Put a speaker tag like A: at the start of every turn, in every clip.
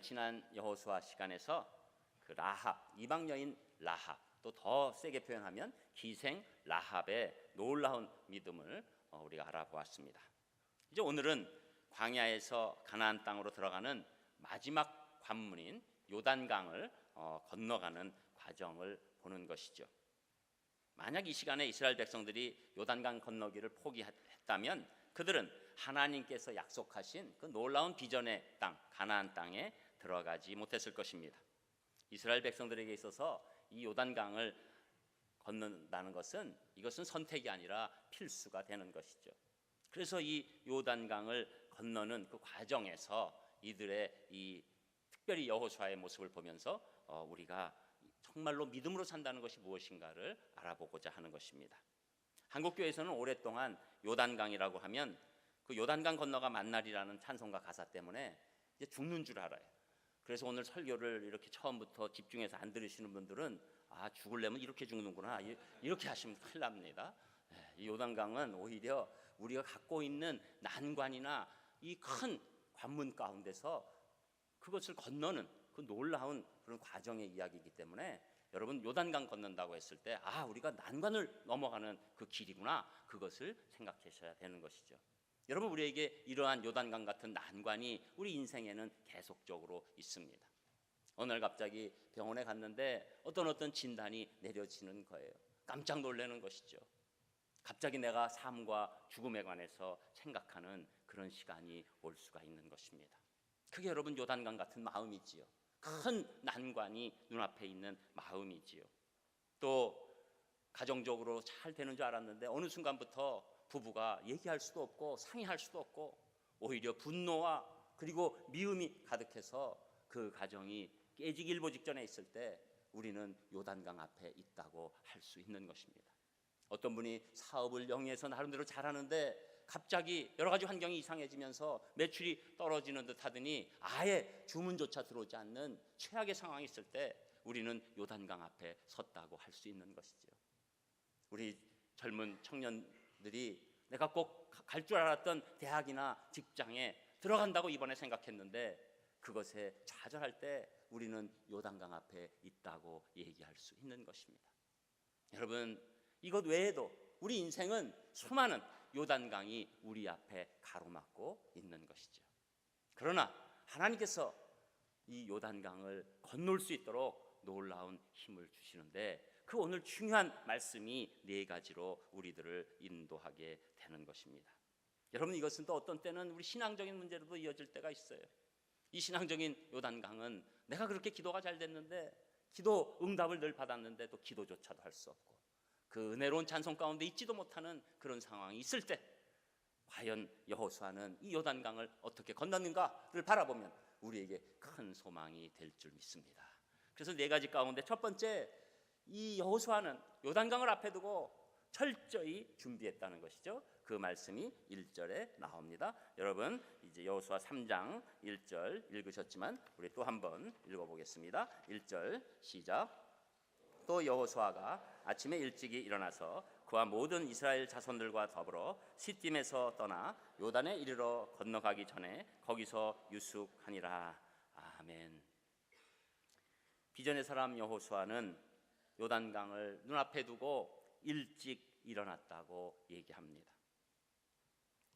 A: 지난 여호수아 시간에서 그 라합, 이방 여인 라합, 또 더 세게 표현하면 기생 라합의 놀라운 믿음을 우리가 알아보았습니다. 이제 오늘은 광야에서 가나안 땅으로 들어가는 마지막 관문인 요단강을 건너가는 과정을 보는 것이죠. 만약 이 시간에 이스라엘 백성들이 요단강 건너기를 포기했다면 그들은 하나님께서 약속하신 그 놀라운 비전의 땅, 가나안 땅에 들어가지 못했을 것입니다. 이스라엘 백성들에게 있어서 이 요단강을 건넌다는 것은 이것은 선택이 아니라 필수가 되는 것이죠. 그래서 이 요단강을 건너는 그 과정에서 이들의 이 특별히 여호수아의 모습을 보면서 우리가 정말로 믿음으로 산다는 것이 무엇인가를 알아보고자 하는 것입니다. 한국교회에서는 오랫동안 요단강이라고 하면 그 요단강 건너가 만날이라는 찬송가 가사 때문에 이제 죽는 줄 알아요. 그래서 오늘 설교를 이렇게 처음부터 집중해서 안 들으시는 분들은 아, 죽으려면 이렇게 죽는구나, 이렇게 하시면 큰일 납니다. 이 요단강은 오히려 우리가 갖고 있는 난관이나 이 큰 관문 가운데서 그것을 건너는 그 놀라운 그런 과정의 이야기이기 때문에 여러분 요단강 건넌다고 했을 때 아, 우리가 난관을 넘어가는 그 길이구나, 그것을 생각하셔야 되는 것이죠. 여러분, 우리에게 이러한 요단강 같은 난관이 우리 인생에는 계속적으로 있습니다. 어느 날 갑자기 병원에 갔는데 어떤 진단이 내려지는 거예요. 깜짝 놀라는 것이죠. 갑자기 내가 삶과 죽음에 관해서 생각하는 그런 시간이 올 수가 있는 것입니다. 그게 여러분 요단강 같은 마음이지요. 큰 난관이 눈앞에 있는 마음이지요. 또 가정적으로 잘 되는 줄 알았는데 어느 순간부터 부부가 얘기할 수도 없고 상의할 수도 없고 오히려 분노와 그리고 미움이 가득해서 그 가정이 깨지기 일보 직전에 있을 때 우리는 요단강 앞에 있다고 할 수 있는 것입니다. 어떤 분이 사업을 영위해서 나름대로 잘하는데 갑자기 여러 가지 환경이 이상해지면서 매출이 떨어지는 듯 하더니 아예 주문조차 들어오지 않는 최악의 상황이 있을 때 우리는 요단강 앞에 섰다고 할 수 있는 것이죠. 우리 젊은 청년들이 내가 꼭 갈 줄 알았던 대학이나 직장에 들어간다고 이번에 생각했는데 그것에 좌절할 때 우리는 요단강 앞에 있다고 얘기할 수 있는 것입니다. 여러분, 이것 외에도 우리 인생은 수많은 요단강이 우리 앞에 가로막고 있는 것이죠. 그러나 하나님께서 이 요단강을 건널 수 있도록 놀라운 힘을 주시는데 그 오늘 중요한 말씀이 네 가지로 우리들을 인도하게 되는 것입니다. 여러분, 이것은 또 어떤 때는 우리 신앙적인 문제로도 이어질 때가 있어요. 이 신앙적인 요단강은 내가 그렇게 기도가 잘 됐는데 기도 응답을 늘 받았는데 또 기도조차도 할 수 없고 그 은혜로운 찬송 가운데 있지도 못하는 그런 상황이 있을 때 과연 여호수아는 이 요단강을 어떻게 건넜는가를 바라보면 우리에게 큰 소망이 될 줄 믿습니다. 그래서 네 가지 가운데 첫 번째, 이 여호수아는 요단강을 앞에 두고 철저히 준비했다는 것이죠. 그 말씀이 1절에 나옵니다. 여러분, 이제 여호수아 3장 1절 읽으셨지만 우리 또 한번 읽어보겠습니다. 1절 시작. 또 여호수아가 아침에 일찍이 일어나서 그와 모든 이스라엘 자손들과 더불어 시딤에서 떠나 요단에 이르러 건너가기 전에 거기서 유숙하니라. 아멘. 비전의 사람 여호수아는 요단강을 눈앞에 두고 일찍 일어났다고 얘기합니다.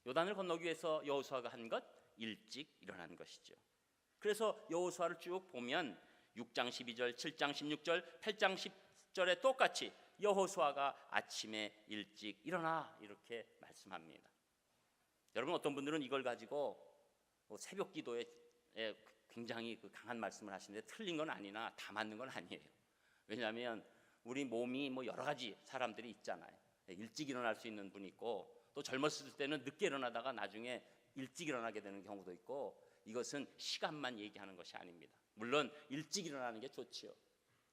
A: 요단을 건너기 위해서 여호수아가 한 것, 일찍 일어난 것이죠. 그래서 여호수아를 쭉 보면 6장 12절, 7장 16절, 8장 10절에 똑같이 여호수아가 아침에 일찍 일어나 이렇게 말씀합니다. 여러분, 어떤 분들은 이걸 가지고 새벽 기도에 굉장히 강한 말씀을 하시는데 틀린 건 아니나 다 맞는 건 아니에요. 왜냐하면 우리 몸이 여러 가지 사람들이 있잖아요. 일찍 일어날 수 있는 분이 있고 또 젊었을 때는 늦게 일어나다가 나중에 일찍 일어나게 되는 경우도 있고 이것은 시간만 얘기하는 것이 아닙니다. 물론 일찍 일어나는 게 좋지요.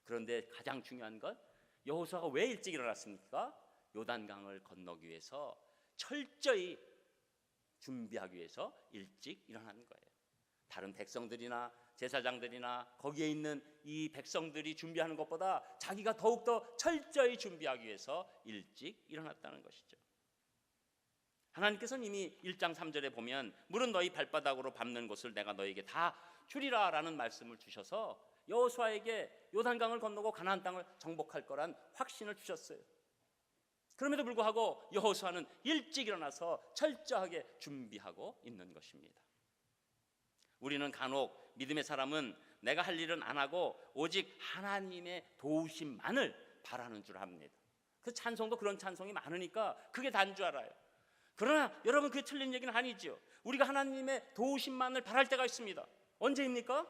A: 그런데 가장 중요한 건 여호수아가 왜 일찍 일어났습니까? 요단강을 건너기 위해서 철저히 준비하기 위해서 일찍 일어나는 거예요. 다른 백성들이나 제사장들이나 거기에 있는 이 백성들이 준비하는 것보다 자기가 더욱더 철저히 준비하기 위해서 일찍 일어났다는 것이죠. 하나님께서는 이미 1장 3절에 보면 물은 너희 발바닥으로 밟는 곳을 내가 너에게 다 주리라라는 말씀을 주셔서 여호수아에게 요단강을 건너고 가나안 땅을 정복할 거란 확신을 주셨어요. 그럼에도 불구하고 여호수아는 일찍 일어나서 철저하게 준비하고 있는 것입니다. 우리는 간혹 믿음의 사람은 내가 할 일은 안 하고 오직 하나님의 도우심만을 바라는 줄 압니다. 그 찬송도 그런 찬송이 많으니까 그게 다인 줄 알아요. 그러나 여러분, 그게 틀린 얘기는 아니죠. 우리가 하나님의 도우심만을 바랄 때가 있습니다. 언제입니까?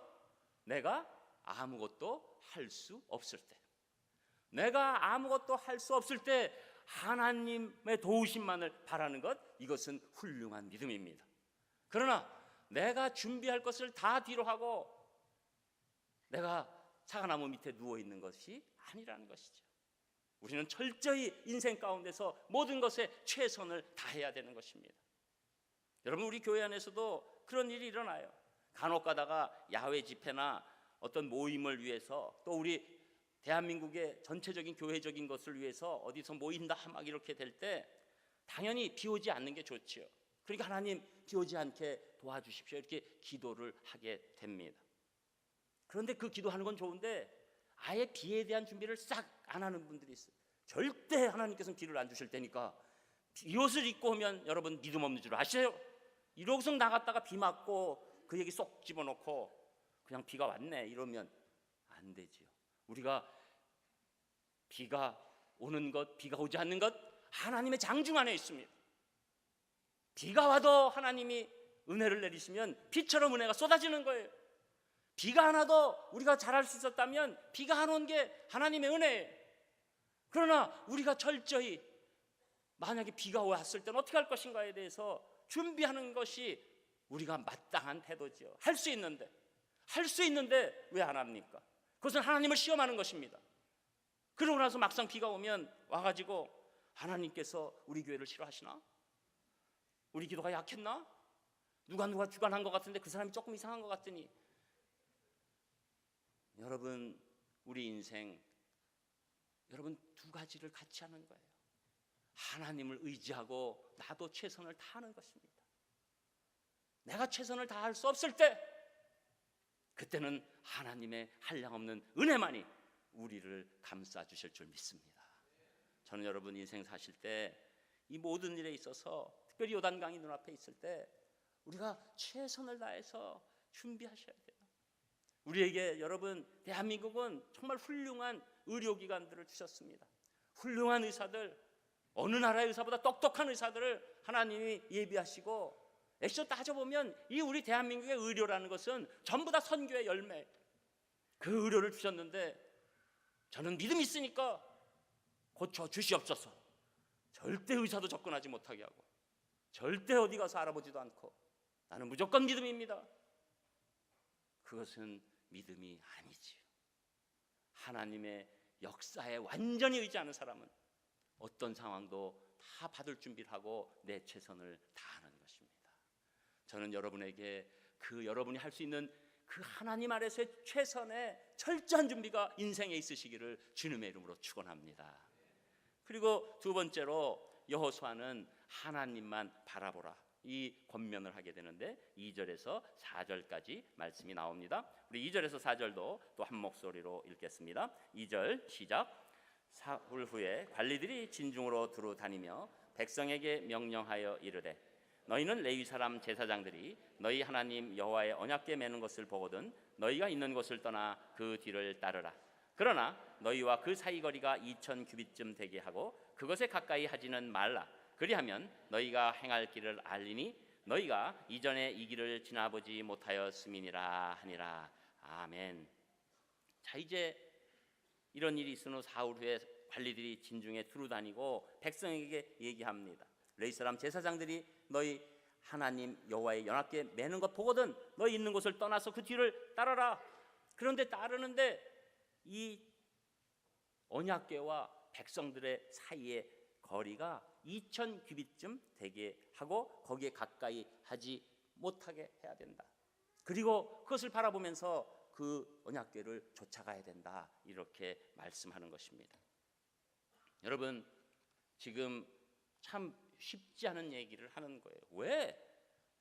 A: 내가 아무것도 할 수 없을 때. 내가 아무것도 할 수 없을 때 하나님의 도우심만을 바라는 것, 이것은 훌륭한 믿음입니다. 그러나 내가 준비할 것을 다 뒤로 하고 내가 사과나무 밑에 누워있는 것이 아니라는 것이죠. 우리는 철저히 인생 가운데서 모든 것에 최선을 다해야 되는 것입니다. 여러분, 우리 교회 안에서도 그런 일이 일어나요. 간혹 가다가 야외 집회나 어떤 모임을 위해서, 또 우리 대한민국의 전체적인 교회적인 것을 위해서 어디서 모인다 막 이렇게 될 때 당연히 비 오지 않는 게 좋지요. 그러니까 하나님 비 오지 않게 도와주십시오, 이렇게 기도를 하게 됩니다. 그런데 그 기도하는 건 좋은데 아예 비에 대한 준비를 싹 안 하는 분들이 있어요. 절대 하나님께서는 비를 안 주실 테니까 이 옷을 입고 오면 여러분 믿음 없는 줄 아시죠? 이러고서 나갔다가 비 맞고 그 얘기 쏙 집어넣고 그냥 비가 왔네 이러면 안 되지요. 우리가 비가 오는 것, 비가 오지 않는 것, 하나님의 장중 안에 있습니다. 비가 와도 하나님이 은혜를 내리시면 비처럼 은혜가 쏟아지는 거예요. 비가 안 와도 우리가 잘할 수 있었다면 비가 안 온 게 하나님의 은혜예요. 그러나 우리가 철저히 만약에 비가 왔을 때는 어떻게 할 것인가에 대해서 준비하는 것이 우리가 마땅한 태도죠. 할 수 있는데 왜 안 합니까? 그것은 하나님을 시험하는 것입니다. 그러고 나서 막상 비가 오면 와가지고 하나님께서 우리 교회를 싫어하시나? 우리 기도가 약했나? 누가 주관한 것 같은데 그 사람이 조금 이상한 것 같더니. 여러분, 우리 인생 여러분 두 가지를 같이 하는 거예요. 하나님을 의지하고 나도 최선을 다하는 것입니다. 내가 최선을 다할 수 없을 때 그때는 하나님의 한량없는 은혜만이 우리를 감싸 주실 줄 믿습니다. 저는 여러분 인생 사실 때 이 모든 일에 있어서 특별히 요단강이 눈앞에 있을 때 우리가 최선을 다해서 준비하셔야 돼요. 우리에게 여러분 대한민국은 정말 훌륭한 의료기관들을 주셨습니다. 훌륭한 의사들, 어느 나라의 의사보다 똑똑한 의사들을 하나님이 예비하시고, 액션 따져보면 이 우리 대한민국의 의료라는 것은 전부 다 선교의 열매. 그 의료를 주셨는데 저는 믿음이 있으니까 고쳐 주시옵소서. 절대 의사도 접근하지 못하게 하고 절대 어디 가서 알아보지도 않고 나는 무조건 믿음입니다. 그것은 믿음이 아니지요. 하나님의 역사에 완전히 의지하는 사람은 어떤 상황도 다 받을 준비를 하고 내 최선을 다하는 것입니다. 저는 여러분에게 그 여러분이 할 수 있는 그 하나님 아래서의 최선의 철저한 준비가 인생에 있으시기를 주님의 이름으로 축원합니다. 그리고 두 번째로 여호수아는 하나님만 바라보라, 이 권면을 하게 되는데 2절에서 4절까지 말씀이 나옵니다. 우리 2절에서 4절도 또 한 목소리로 읽겠습니다. 2절 시작. 사흘 후에 관리들이 진중으로 두루 다니며 백성에게 명령하여 이르되 너희는 레위 사람 제사장들이 너희 하나님 여호와의 언약궤 매는 것을 보거든 너희가 있는 곳을 떠나 그 뒤를 따르라. 그러나 너희와 그 사이 거리가 2000 규빗쯤 되게 하고 그것에 가까이 하지는 말라. 그리하면 너희가 행할 길을 알리니 너희가 이전에 이 길을 지나보지 못하였음이니라 하니라. 아멘. 자, 이제 이런 일이 있은 후 사흘 후에 관리들이 진중에 두루 다니고 백성에게 얘기합니다. 레위 사람 제사장들이 너희 하나님 여호와의 언약궤 매는 것 보거든 너희 있는 곳을 떠나서 그 뒤를 따라라. 그런데 따르는데 이 언약궤와 백성들의 사이의 거리가 2000 규빗쯤 되게 하고 거기에 가까이 하지 못하게 해야 된다. 그리고 그것을 바라보면서 그 언약궤를 쫓아가야 된다. 이렇게 말씀하는 것입니다. 여러분, 지금 참 쉽지 않은 얘기를 하는 거예요. 왜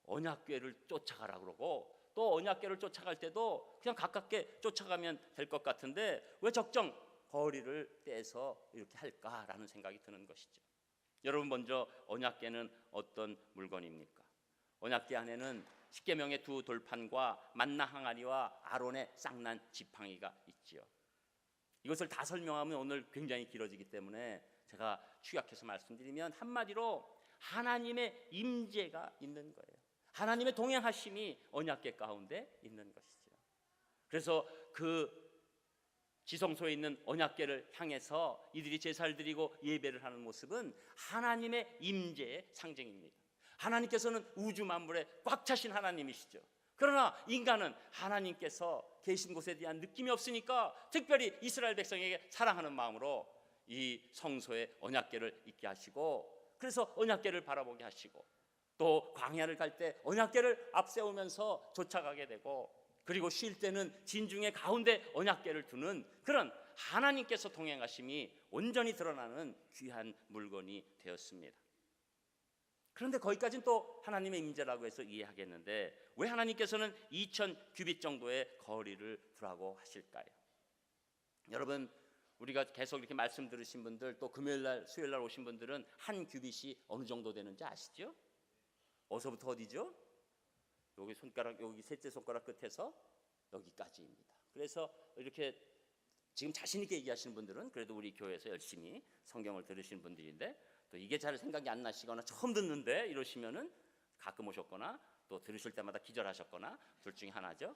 A: 언약궤를 쫓아가라 그러고 또 언약궤를 쫓아갈 때도 그냥 가깝게 쫓아가면 될 것 같은데 왜 적정 거리를 떼서 이렇게 할까라는 생각이 드는 것이죠. 여러분, 먼저 언약궤는 어떤 물건입니까? 언약궤 안에는 십계명의 두 돌판과 만나 항아리와 아론의 쌍난 지팡이가 있지요. 이것을 다 설명하면 오늘 굉장히 길어지기 때문에 제가 축약해서 말씀드리면 한마디로 하나님의 임재가 있는 거예요. 하나님의 동행하심이 언약궤 가운데 있는 것이죠. 그래서 그 지성소에 있는 언약궤를 향해서 이들이 제사를 드리고 예배를 하는 모습은 하나님의 임재의 상징입니다. 하나님께서는 우주 만물에 꽉 차신 하나님이시죠. 그러나 인간은 하나님께서 계신 곳에 대한 느낌이 없으니까 특별히 이스라엘 백성에게 사랑하는 마음으로 이 성소에 언약궤를 있게 하시고, 그래서 언약궤를 바라보게 하시고, 또 광야를 갈 때 언약궤를 앞세우면서 쫓아가게 되고, 그리고 쉴 때는 진중의 가운데 언약궤를 두는 그런 하나님께서 동행하심이 온전히 드러나는 귀한 물건이 되었습니다. 그런데 거기까지는 또 하나님의 임재라고 해서 이해하겠는데 왜 하나님께서는 2000 규빗 정도의 거리를 두라고 하실까요? 여러분, 우리가 계속 이렇게 말씀 들으신 분들, 또 금요일날 수요일날 오신 분들은 한 규빗이 어느 정도 되는지 아시죠? 어디서부터 어디죠? 여기 손가락, 여기 셋째 손가락 끝에서 여기까지입니다. 그래서 이렇게 지금 자신 있게 얘기하시는 분들은 그래도 우리 교회에서 열심히 성경을 들으시는 분들인데, 또 이게 잘 생각이 안 나시거나 처음 듣는데 이러시면은 가끔 오셨거나 또 들으실 때마다 기절하셨거나 둘 중에 하나죠.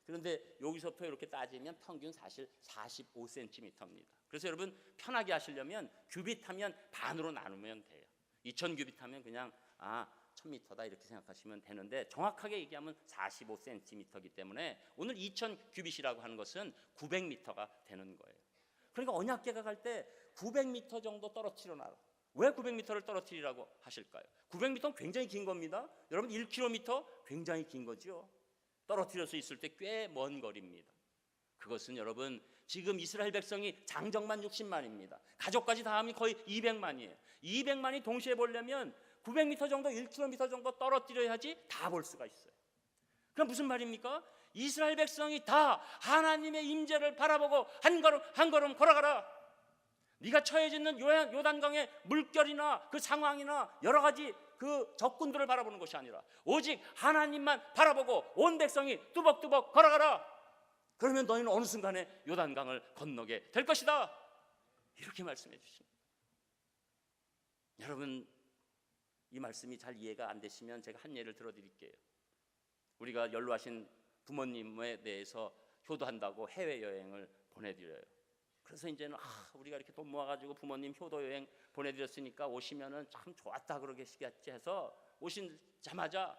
A: 그런데 여기서부터 이렇게 따지면 평균 사실 45cm입니다. 그래서 여러분 편하게 하시려면 규빗 하면 반으로 나누면 돼요. 2000 규빗 하면 그냥 1000m다 이렇게 생각하시면 되는데, 정확하게 얘기하면 45cm이기 때문에 오늘 2000 규빗이라고 하는 것은 900m가 되는 거예요. 그러니까 언약궤가 갈 때 900m 정도 떨어뜨려 놔라. 왜 900m를 떨어뜨리라고 하실까요? 900m는 굉장히 긴 겁니다. 여러분 1km 굉장히 긴 거죠. 떨어뜨려서 있을 때 꽤 먼 거리입니다. 그것은 여러분 지금 이스라엘 백성이 장정만 60만입니다. 가족까지 다 하면 거의 200만이에요. 200만이 동시에 보려면 900m 정도, 1km 정도 떨어뜨려야지 다 볼 수가 있어요. 그럼 무슨 말입니까? 이스라엘 백성이 다 하나님의 임재를 바라보고 한 걸음 한 걸음 걸어가라. 네가 처해져 있는 요단강의 물결이나 그 상황이나 여러 가지 그 적군들을 바라보는 것이 아니라 오직 하나님만 바라보고 온 백성이 뚜벅뚜벅 걸어가라. 그러면 너희는 어느 순간에 요단강을 건너게 될 것이다. 이렇게 말씀해 주십니다. 여러분, 이 말씀이 잘 이해가 안 되시면 제가 한 예를 들어드릴게요. 우리가 연로하신 부모님에 대해서 효도한다고 해외여행을 보내드려요. 그래서 이제는 우리가 이렇게 돈 모아가지고 부모님 효도여행 보내드렸으니까 오시면은 참 좋았다 그러시겠지 해서 오시자마자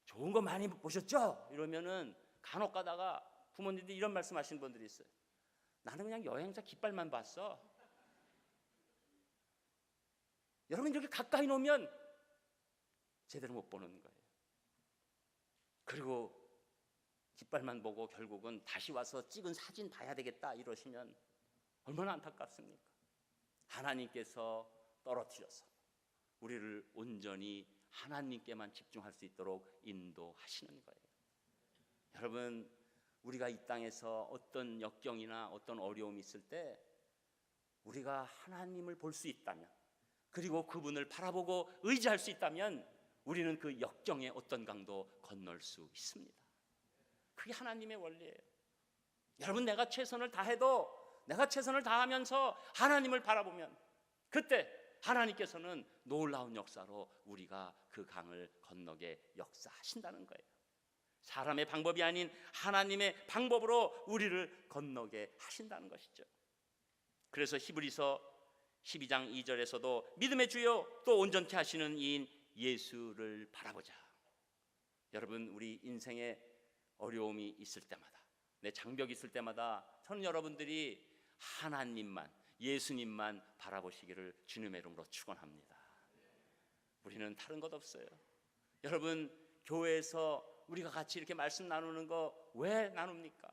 A: 좋은 거 많이 보셨죠? 이러면은 간혹 가다가 부모님들이 이런 말씀하시는 분들이 있어요. 나는 그냥 여행자 깃발만 봤어. 여러분, 이렇게 가까이 놓으면 제대로 못 보는 거예요. 그리고 깃발만 보고 결국은 다시 와서 찍은 사진 봐야 되겠다 이러시면 얼마나 안타깝습니까? 하나님께서 떨어뜨려서 우리를 온전히 하나님께만 집중할 수 있도록 인도하시는 거예요. 여러분, 우리가 이 땅에서 어떤 역경이나 어떤 어려움이 있을 때 우리가 하나님을 볼 수 있다면, 그리고 그분을 바라보고 의지할 수 있다면 우리는 그 역경의 어떤 강도 건널 수 있습니다. 그게 하나님의 원리예요. 여러분, 내가 최선을 다해도, 내가 최선을 다하면서 하나님을 바라보면 그때 하나님께서는 놀라운 역사로 우리가 그 강을 건너게 역사하신다는 거예요. 사람의 방법이 아닌 하나님의 방법으로 우리를 건너게 하신다는 것이죠. 그래서 히브리서 12장 2절에서도 믿음의 주요 또 온전케 하시는 이인 예수를 바라보자. 여러분, 우리 인생에 어려움이 있을 때마다, 내 장벽이 있을 때마다 저는 여러분들이 하나님만, 예수님만 바라보시기를 주님의 이름으로 축원합니다. 우리는 다른 것 없어요. 여러분, 교회에서 우리가 같이 이렇게 말씀 나누는 거 왜 나눕니까?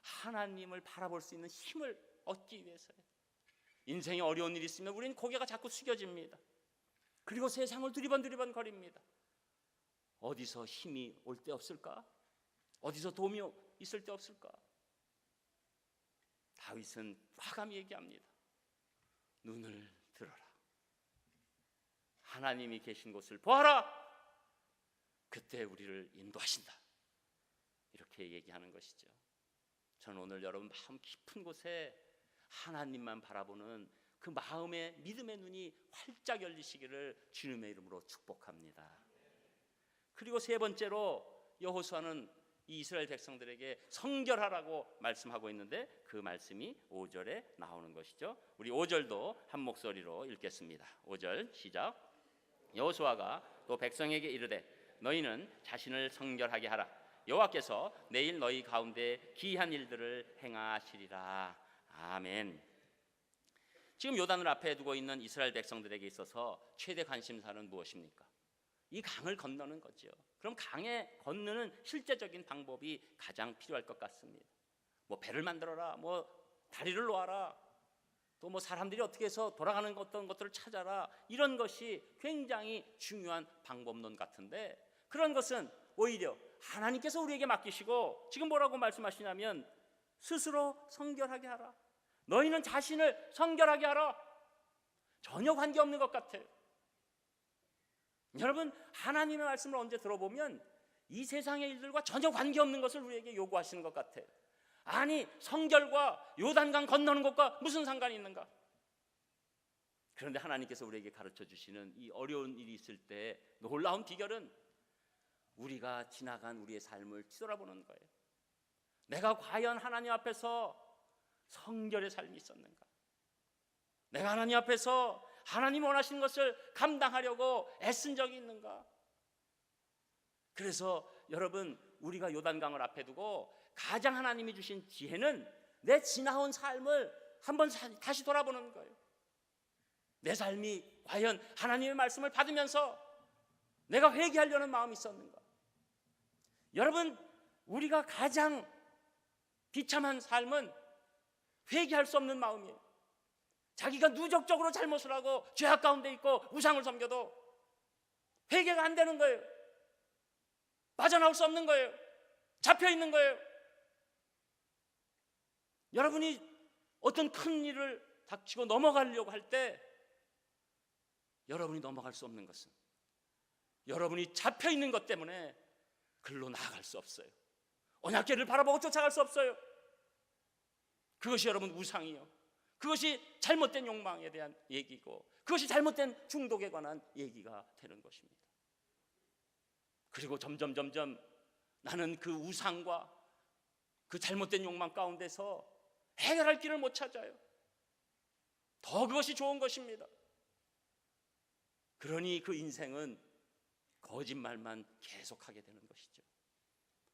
A: 하나님을 바라볼 수 있는 힘을 얻기 위해서요. 인생에 어려운 일이 있으면 우리는 고개가 자꾸 숙여집니다. 그리고 세상을 두리번 거립니다. 어디서 힘이 올 데 없을까? 어디서 도움이 있을 데 없을까? 다윗은 과감히 얘기합니다. 눈을 들어라. 하나님이 계신 곳을 보아라. 그때 우리를 인도하신다. 이렇게 얘기하는 것이죠. 저는 오늘 여러분 마음 깊은 곳에 하나님만 바라보는 그 마음의 믿음의 눈이 활짝 열리시기를 주님의 이름으로 축복합니다. 그리고 세 번째로 여호수아는 이 이스라엘 백성들에게 성결하라고 말씀하고 있는데 그 말씀이 5절에 나오는 것이죠. 우리 5절도 한 목소리로 읽겠습니다. 5절 시작. 여호수아가 또 백성에게 이르되 너희는 자신을 성결하게 하라. 여호와께서 내일 너희 가운데 기이한 일들을 행하시리라. 아멘. 지금 요단을 앞에 두고 있는 이스라엘 백성들에게 있어서 최대 관심사는 무엇입니까? 이 강을 건너는 거죠. 그럼 강에 건너는 실제적인 방법이 가장 필요할 것 같습니다. 뭐 배를 만들어라, 뭐 다리를 놓아라, 또 뭐 사람들이 어떻게 해서 돌아가는 어떤 것들을 찾아라, 이런 것이 굉장히 중요한 방법론 같은데, 그런 것은 오히려 하나님께서 우리에게 맡기시고 지금 뭐라고 말씀하시냐면 스스로 성결하게 하라. 너희는 자신을 성결하게 하라. 전혀 관계없는 것 같아요. 여러분, 하나님의 말씀을 언제 들어보면 이 세상의 일들과 전혀 관계없는 것을 우리에게 요구하시는 것 같아요. 아니, 성결과 요단강 건너는 것과 무슨 상관이 있는가? 그런데 하나님께서 우리에게 가르쳐 주시는 이 어려운 일이 있을 때 놀라운 비결은 우리가 지나간 우리의 삶을 뒤돌아보는 거예요. 내가 과연 하나님 앞에서 성결의 삶이 있었는가? 내가 하나님 앞에서 하나님 원하시는 것을 감당하려고 애쓴 적이 있는가? 그래서 여러분, 우리가 요단강을 앞에 두고 가장 하나님이 주신 지혜는 내 지나온 삶을 한번 다시 돌아보는 거예요. 내 삶이 과연 하나님의 말씀을 받으면서 내가 회개하려는 마음이 있었는가? 여러분, 우리가 가장 비참한 삶은 회개할 수 없는 마음이에요. 자기가 누적적으로 잘못을 하고 죄악 가운데 있고 우상을 섬겨도 회개가 안 되는 거예요. 빠져나올 수 없는 거예요. 잡혀 있는 거예요. 여러분이 어떤 큰 일을 닥치고 넘어가려고 할 때 여러분이 넘어갈 수 없는 것은 여러분이 잡혀 있는 것 때문에 글로 나아갈 수 없어요. 언약궤를 바라보고 쫓아갈 수 없어요. 그것이 여러분 우상이요, 그것이 잘못된 욕망에 대한 얘기고, 그것이 잘못된 중독에 관한 얘기가 되는 것입니다. 그리고 점점 나는 그 우상과 그 잘못된 욕망 가운데서 해결할 길을 못 찾아요. 더 그것이 좋은 것입니다. 그러니 그 인생은 거짓말만 계속하게 되는 것이죠.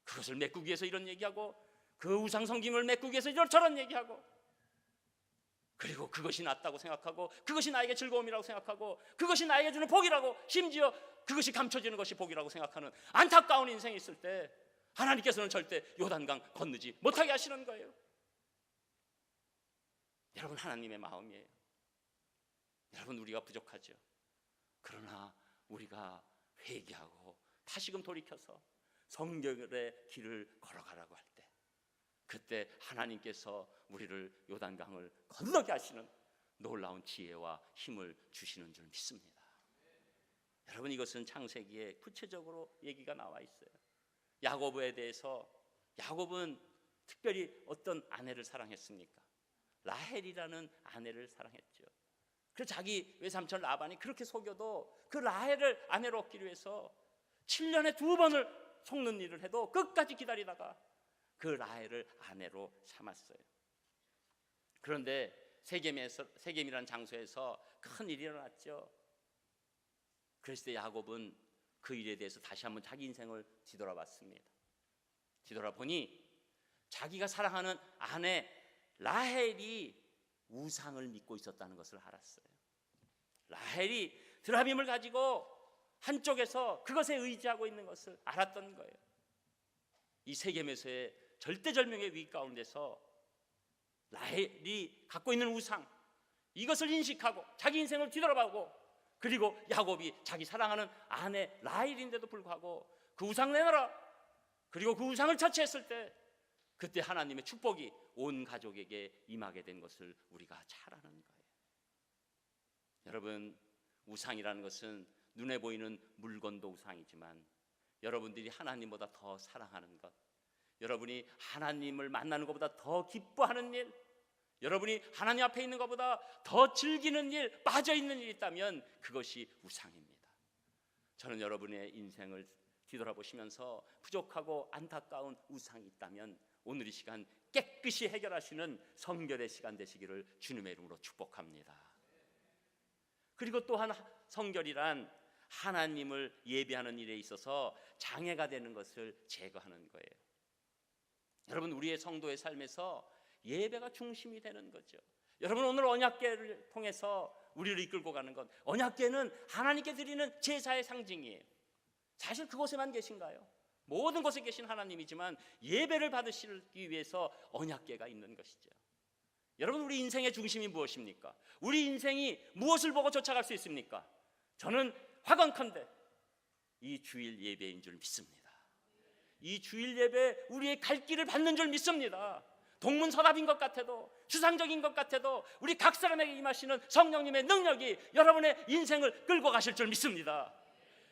A: 그것을 메꾸기 위해서 이런 얘기하고, 그 우상 섬김을 메꾸기 위해서 저런 얘기하고, 그리고 그것이 낫다고 생각하고, 그것이 나에게 즐거움이라고 생각하고, 그것이 나에게 주는 복이라고, 심지어 그것이 감춰지는 것이 복이라고 생각하는 안타까운 인생이 있을 때 하나님께서는 절대 요단강 건너지 못하게 하시는 거예요. 여러분, 하나님의 마음이에요. 여러분, 우리가 부족하죠. 그러나 우리가 회개하고 다시금 돌이켜서 성결의 길을 걸어가라고 할 때, 그때 하나님께서 우리를 요단강을 건너게 하시는 놀라운 지혜와 힘을 주시는 줄 믿습니다. 여러분, 이것은 창세기에 구체적으로 얘기가 나와 있어요. 야고보에 대해서, 야고보는 특별히 어떤 아내를 사랑했습니까? 라헬이라는 아내를 사랑했죠. 그래서 자기 외삼촌 라반이 그렇게 속여도 그 라헬을 아내로 얻기 위해서 7년에 2번을 속는 일을 해도 끝까지 기다리다가 그 라헬을 아내로 삼았어요. 그런데 세겜이라는 장소에서 큰 일이 일어났죠. 그랬을 때 야곱은 그 일에 대해서 다시 한번 자기 인생을 뒤돌아봤습니다. 뒤돌아보니 자기가 사랑하는 아내 라헬이 우상을 믿고 있었다는 것을 알았어요. 라헬이 드라빔을 가지고 한쪽에서 그것에 의지하고 있는 것을 알았던 거예요. 이 세겜에서의 절대절명의 위기 가운데서 라헬이 갖고 있는 우상, 이것을 인식하고 자기 인생을 뒤돌아보고, 그리고 야곱이 자기 사랑하는 아내 라헬인데도 불구하고 그 우상 내놔라. 그리고 그 우상을 처치했을 때 그때 하나님의 축복이 온 가족에게 임하게 된 것을 우리가 잘 아는 거예요. 여러분, 우상이라는 것은 눈에 보이는 물건도 우상이지만 여러분들이 하나님보다 더 사랑하는 것, 여러분이 하나님을 만나는 것보다 더 기뻐하는 일, 여러분이 하나님 앞에 있는 것보다 더 즐기는 일, 빠져있는 일이 있다면 그것이 우상입니다. 저는 여러분의 인생을 뒤돌아보시면서 부족하고 안타까운 우상이 있다면 오늘 이 시간 깨끗이 해결하시는 성결의 시간 되시기를 주님의 이름으로 축복합니다. 그리고 또한 성결이란 하나님을 예배하는 일에 있어서 장애가 되는 것을 제거하는 거예요. 여러분, 우리의 성도의 삶에서 예배가 중심이 되는 거죠. 여러분, 오늘 언약궤를 통해서 우리를 이끌고 가는 것, 언약궤는 하나님께 드리는 제사의 상징이에요. 사실 그곳에만 계신가요? 모든 곳에 계신 하나님이지만 예배를 받으시기 위해서 언약궤가 있는 것이죠. 여러분, 우리 인생의 중심이 무엇입니까? 우리 인생이 무엇을 보고 쫓아갈 수 있습니까? 저는 화건컨대 이 주일 예배인 줄 믿습니다. 이 주일 예배 우리의 갈 길을 받는 줄 믿습니다. 동문서답인 것 같아도, 추상적인 것 같아도 우리 각 사람에게 임하시는 성령님의 능력이 여러분의 인생을 끌고 가실 줄 믿습니다.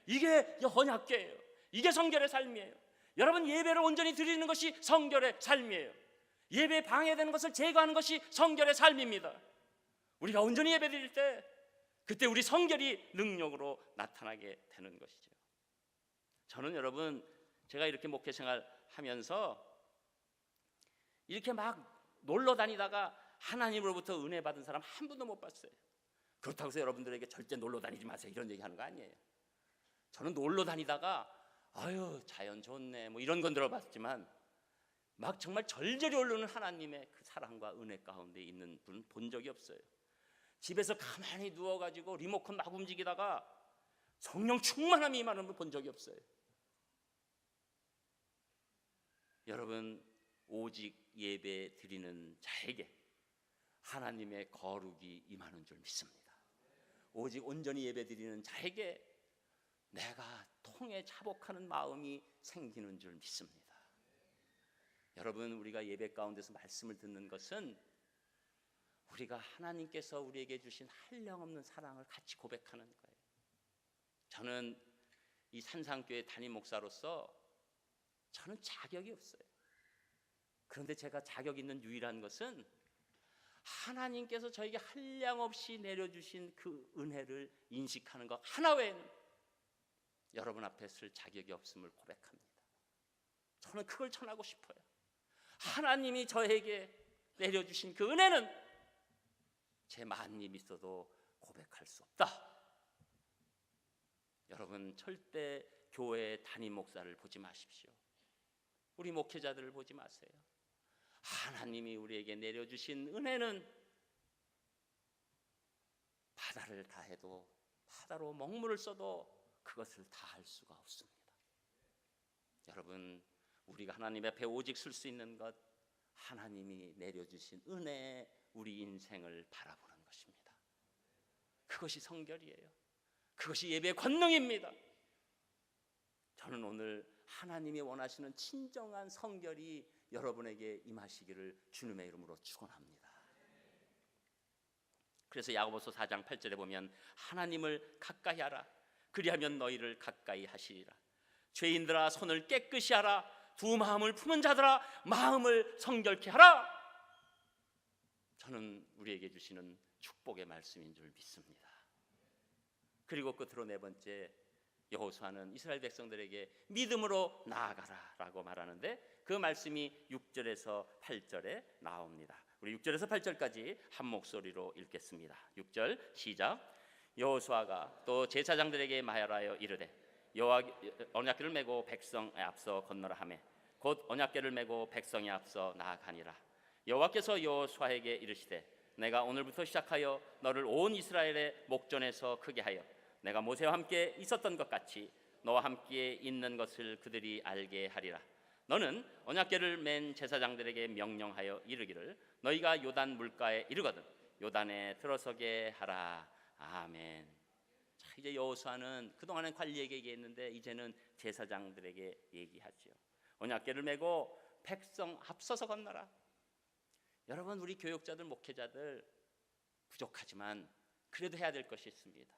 A: 이게 언약궤예요. 이게 성결의 삶이에요. 여러분, 예배를 온전히 드리는 것이 성결의 삶이에요. 예배에 방해되는 것을 제거하는 것이 성결의 삶입니다. 우리가 온전히 예배 드릴 때 그때 우리 성결이 능력으로 나타나게 되는 것이죠. 저는 여러분, 제가 이렇게 목회 생활하면서 이렇게 막 놀러 다니다가 하나님으로부터 은혜 받은 사람 한 분도 못 봤어요. 그렇다고 해서 여러분들에게 절대 놀러 다니지 마세요 이런 얘기 하는 거 아니에요. 저는 놀러 다니다가 아유 자연 좋네 뭐 이런 건 들어봤지만 막 정말 절절히 오르는 하나님의 그 사랑과 은혜 가운데 있는 분은 본 적이 없어요. 집에서 가만히 누워가지고 리모컨 막 움직이다가 성령 충만함이 임하는 분 본 적이 없어요. 여러분, 오직 예배 드리는 자에게 하나님의 거룩이 임하는 줄 믿습니다. 오직 온전히 예배 드리는 자에게 내가 통해 자복하는 마음이 생기는 줄 믿습니다. 여러분, 우리가 예배 가운데서 말씀을 듣는 것은 우리가 하나님께서 우리에게 주신 한량없는 사랑을 같이 고백하는 거예요. 저는 이 산상교회 담임 목사로서 저는 자격이 없어요. 그런데 제가 자격 있는 유일한 것은 하나님께서 저에게 한량없이 내려주신 그 은혜를 인식하는 것 하나 외에는 여러분 앞에 쓸 자격이 없음을 고백합니다. 저는 그걸 전하고 싶어요. 하나님이 저에게 내려주신 그 은혜는 제 만님 있어도 고백할 수 없다. 여러분, 절대 교회 담임 목사를 보지 마십시오. 우리 목회자들을 보지 마세요. 하나님이 우리에게 내려주신 은혜는 바다를 다해도 바다로 먹물을 써도 그것을 다 할 수가 없습니다. 여러분, 우리가 하나님 앞에 오직 쓸 수 있는 것, 하나님이 내려주신 은혜에 우리 인생을 바라보는 것입니다. 그것이 성결이에요. 그것이 예배의 권능입니다. 저는 오늘 하나님이 원하시는 진정한 성결이 여러분에게 임하시기를 주님의 이름으로 축원합니다. 그래서 야고보서 4장 8절에 보면 하나님을 가까이 하라. 그리하면 너희를 가까이 하시리라. 죄인들아 손을 깨끗이 하라. 두 마음을 품은 자들아 마음을 성결케 하라. 저는 우리에게 주시는 축복의 말씀인 줄 믿습니다. 그리고 끝으로 네 번째, 여호수아는 이스라엘 백성들에게 믿음으로 나아가라 라고 말하는데 그 말씀이 6절에서 8절에 나옵니다. 우리 6절에서 8절까지 한 목소리로 읽겠습니다. 6절 시작. 여호수아가 또 제사장들에게 말하여 이르되 여호와 언약궤를 메고 백성에 앞서 건너라 하매 곧 언약궤를 메고 백성에 앞서 나아가니라. 여호와께서 여호수아에게 이르시되 내가 오늘부터 시작하여 너를 온 이스라엘의 목전에서 크게 하여 내가 모세와 함께 있었던 것 같이 너와 함께 있는 것을 그들이 알게 하리라. 너는 언약궤를 맨 제사장들에게 명령하여 이르기를 너희가 요단 물가에 이르거든 요단에 들어서게 하라. 아멘. 자, 이제 여호수아는 그동안은 관리에게 얘기했는데 이제는 제사장들에게 얘기하죠. 언약궤를 메고 백성 앞서서 건너라. 여러분, 우리 교육자들, 목회자들 부족하지만 그래도 해야 될 것이 있습니다.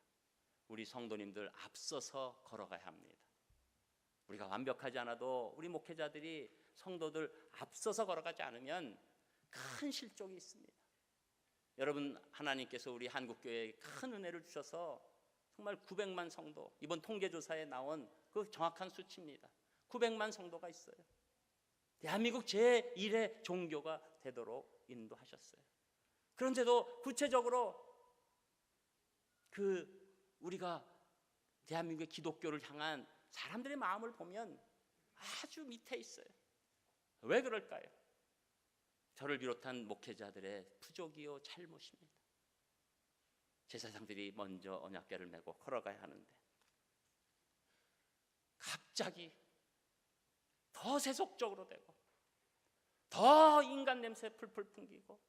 A: 우리 성도님들 앞서서 걸어가야 합니다. 우리가 완벽하지 않아도 우리 목회자들이 성도들 앞서서 걸어가지 않으면 큰 실족이 있습니다. 여러분, 하나님께서 우리 한국교회에 큰 은혜를 주셔서 정말 900만 성도, 이번 통계조사에 나온 그 정확한 수치입니다. 900만 성도가 있어요. 대한민국 제1의 종교가 되도록 인도하셨어요. 그런데도 구체적으로 우리가 대한민국의 기독교를 향한 사람들의 마음을 보면 아주 밑에 있어요. 왜 그럴까요? 저를 비롯한 목회자들의 부족이요 잘못입니다. 제사장들이 먼저 언약궤를 메고 걸어가야 하는데 갑자기 더 세속적으로 되고 더 인간 냄새 풀풀 풍기고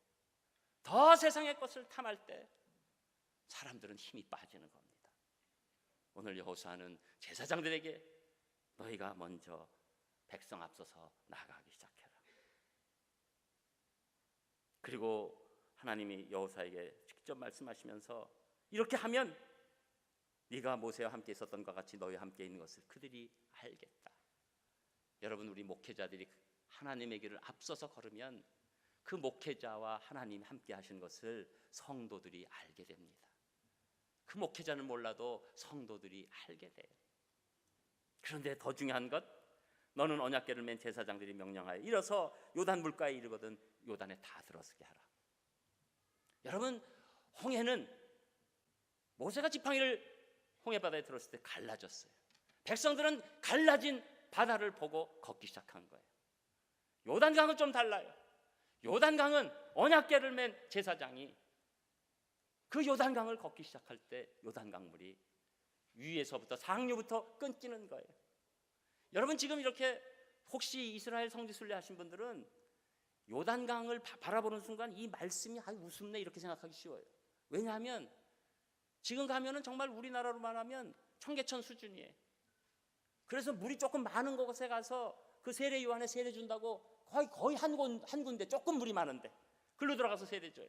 A: 더 세상의 것을 탐할 때 사람들은 힘이 빠지는 겁니다. 오늘 여호수아는 제사장들에게 너희가 먼저 백성 앞서서 나아가기 시작해라. 그리고 하나님이 여호수아에게 직접 말씀하시면서 이렇게 하면 네가 모세와 함께 있었던 것 같이 너희와 함께 있는 것을 그들이 알겠다. 여러분, 우리 목회자들이 하나님의 길을 앞서서 걸으면 그 목회자와 하나님이 함께 하신 것을 성도들이 알게 됩니다. 그 목회자는 몰라도 성도들이 알게 돼요. 그런데 더 중요한 것, 너는 언약궤를 맨 제사장들이 명령하여 일어서 요단 물가에 이르거든 요단에 다 들어서게 하라. 여러분, 홍해는 모세가 지팡이를 홍해바다에 들었을 때 갈라졌어요. 백성들은 갈라진 바다를 보고 걷기 시작한 거예요. 요단강은 좀 달라요. 요단강은 언약궤를 맨 제사장이 그 요단강을 걷기 시작할 때 요단강물이 위에서부터 상류부터 끊기는 거예요. 여러분, 지금 이렇게 혹시 이스라엘 성지순례 하신 분들은 요단강을 바라보는 순간 이 말씀이 우습네 이렇게 생각하기 쉬워요. 왜냐하면 지금 가면은 정말 우리나라로만 하면 청계천 수준이에요. 그래서 물이 조금 많은 곳에 가서 그 세례 요한에 세례 준다고 거의 한 군데 조금 물이 많은데 글로 들어가서 세례 줘요.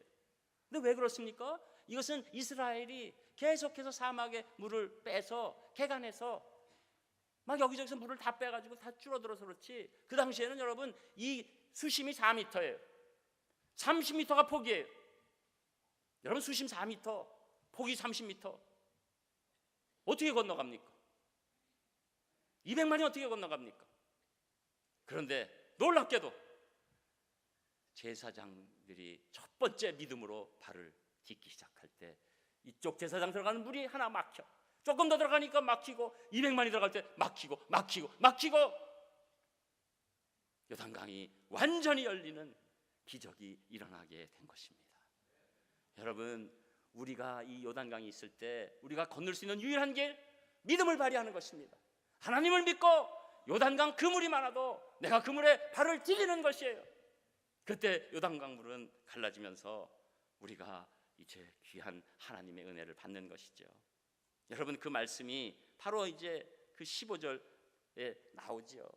A: 근데 왜 그렇습니까? 이것은 이스라엘이 계속해서 사막에 물을 빼서 개간해서 막 여기저기서 물을 다 빼가지고 다 줄어들어서 그렇지, 그 당시에는 여러분 이 수심이 4m예요. 30m가 폭이에요. 여러분, 수심 4m, 폭이 30m. 어떻게 건너갑니까? 200만이 어떻게 건너갑니까? 그런데 놀랍게도 제사장들이 첫 번째 믿음으로 발을 딛기 시작할 때 이쪽 제사장 들어가는 물이 하나 막혀. 조금 더 들어가니까 막히고 200만이 들어갈 때 막히고 요단강이 완전히 열리는 기적이 일어나게 된 것입니다. 여러분, 우리가 이 요단강이 있을 때 우리가 건널 수 있는 유일한 길, 믿음을 발휘하는 것입니다. 하나님을 믿고 요단강 그 물이 많아도 내가 그 물에 발을 디디는 것이에요. 그때 요단강 물은 갈라지면서 우리가 이제 귀한 하나님의 은혜를 받는 것이죠. 여러분, 그 말씀이 바로 이제 그 15절에 나오죠.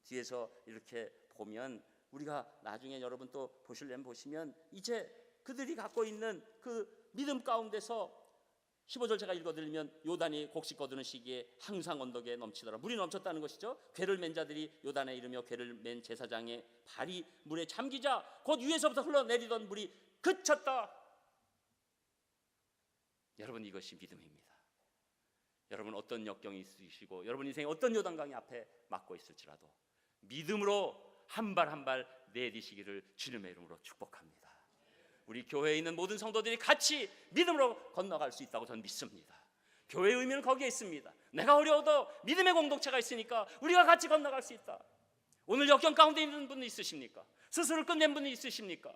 A: 뒤에서 이렇게 보면 우리가 나중에 여러분 또 보시려면 보시면 이제 그들이 갖고 있는 그 믿음 가운데서 15절 제가 읽어드리면 요단이 곡식 거두는 시기에 항상 언덕에 넘치더라. 물이 넘쳤다는 것이죠. 궤를 맨 자들이 요단에 이르며 궤를 맨 제사장의 발이 물에 잠기자 곧 위에서부터 흘러내리던 물이 그쳤다. 여러분, 이것이 믿음입니다. 여러분, 어떤 역경이 있으시고 여러분 인생에 어떤 요단강이 앞에 막고 있을지라도 믿음으로 한 발 한 발 내디시기를 주님의 이름으로 축복합니다. 우리 교회에 있는 모든 성도들이 같이 믿음으로 건너갈 수 있다고 저는 믿습니다. 교회의 의미는 거기에 있습니다. 내가 어려워도 믿음의 공동체가 있으니까 우리가 같이 건너갈 수 있다. 오늘 역경 가운데 있는 분 있으십니까? 스스로 끝낸 분이 있으십니까?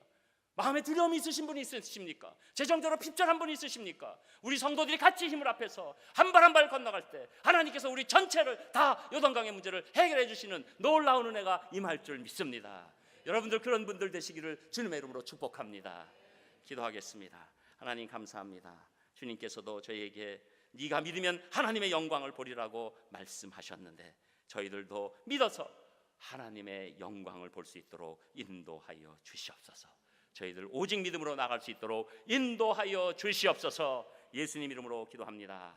A: 마음에 두려움이 있으신 분이 있으십니까? 재정적으로 핍절한 분이 있으십니까? 우리 성도들이 같이 힘을 합해서 한 발 한 발 건너갈 때 하나님께서 우리 전체를 다 요단강의 문제를 해결해 주시는 놀라운 은혜가 임할 줄 믿습니다. 여러분들 그런 분들 되시기를 주님의 이름으로 축복합니다. 기도하겠습니다. 하나님 감사합니다. 주님께서도 저희에게 네가 믿으면 하나님의 영광을 보리라고 말씀하셨는데 저희들도 믿어서 하나님의 영광을 볼 수 있도록 인도하여 주시옵소서. 저희들 오직 믿음으로 나갈 수 있도록 인도하여 주시옵소서. 예수님 이름으로 기도합니다.